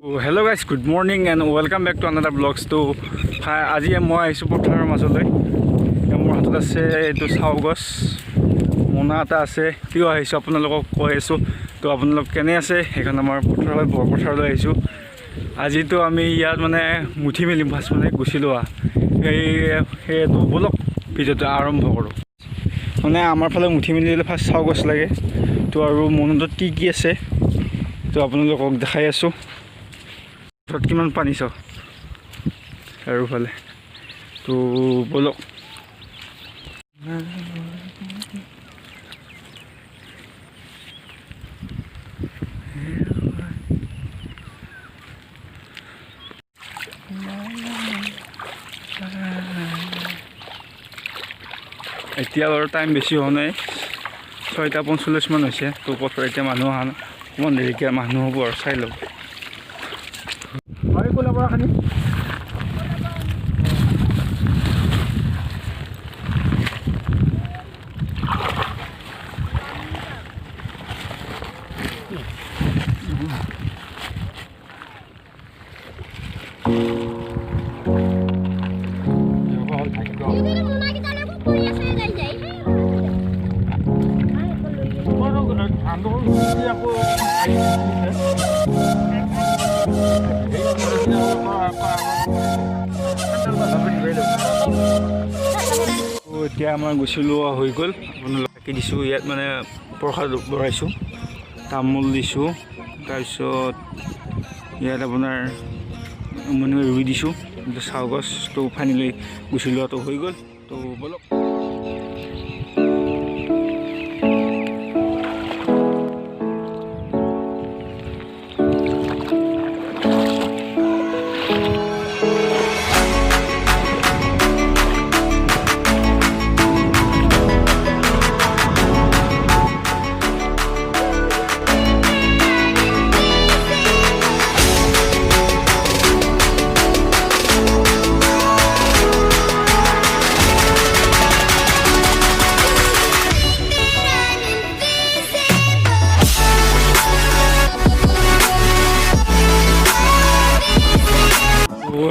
Hello guys, good morning and welcome back to another vlogs. To আজি মই আহিছোঁ পথাৰৰ মাজলৈ। মোৰ হাতত আছে এইটো চাও গছ মোনা এটা আছে। কিয় আহিছোঁ আপোনালোকক কৈ আছোঁ। তো আপোনালোক কেনে আছে? সেইখন আমাৰ পথাৰলৈ আহিছোঁ। আজিতো আমি ইয়াত মানে মুঠি মেলিম ফাৰ্ষ্ট মানে গুচি লোৱা সেইটো বলক ভিডিঅ'টো আৰম্ভ কৰোঁ। মানে আমাৰ ফালে মুঠি মেলিলে ফাৰ্ষ্ট চাও গছ লাগে। তো আৰু মোনাটোত কি আছে তো আপোনালোকক দেখাই আছোঁ। কিমান পানী চাওঁ আৰু ফালে তো বলক এতিয়া বাৰু টাইম বেছি হোৱা নাই 6:45 মান হৈছে। তো পথাৰত এতিয়া মানুহ অহা নাই, অকণমান দেৰিকৈ মানুহ হ'ব আৰু চাই লওক। হয় কোলা পৰা খানি এতিয়া আমাৰ গুচি লোৱা হৈ গ'ল। আপোনালোকে দিছোঁ ইয়াত মানে প্ৰসাদ বঢ়াইছোঁ, তামোল দিছোঁ, তাৰপিছত ইয়াত আপোনাৰ মানে ৰুই দিছোঁ চাও গছটো ফাইনেলি গুচি লোৱাটো হৈ গ'ল। তো বলক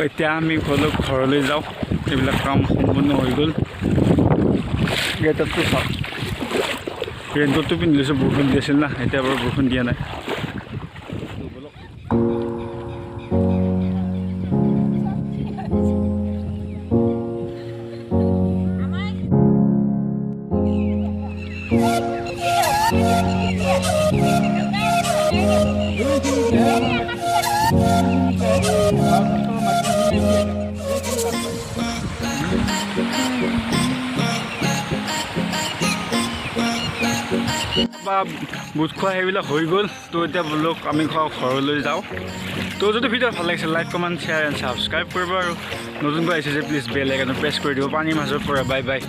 এতিয়া আমি ঘৰলৈ যাওঁ। এইবিলাক কাম সম্পূৰ্ণ হৈ গ'ল। গেটতটো চাওঁ, ৰেইনকোটটো পিন্ধি লৈছোঁ, বৰষুণ দি আছিল না, এতিয়া বাৰু বৰষুণ দিয়া নাই। বা বুট খোৱা সেইবিলাক হৈ গ'ল। তো এতিয়া বলক আমি ঘৰলৈ যাওঁ। তো যদি ভিডিঅ' ভাল লাগিছে like comment share and subscribe কৰিব, আৰু নতুনকৈ আহিছে যে প্লিজ বেল আইকনটো প্ৰেছ কৰি দিব। পানীৰ মাজৰ পৰা বাই বাই।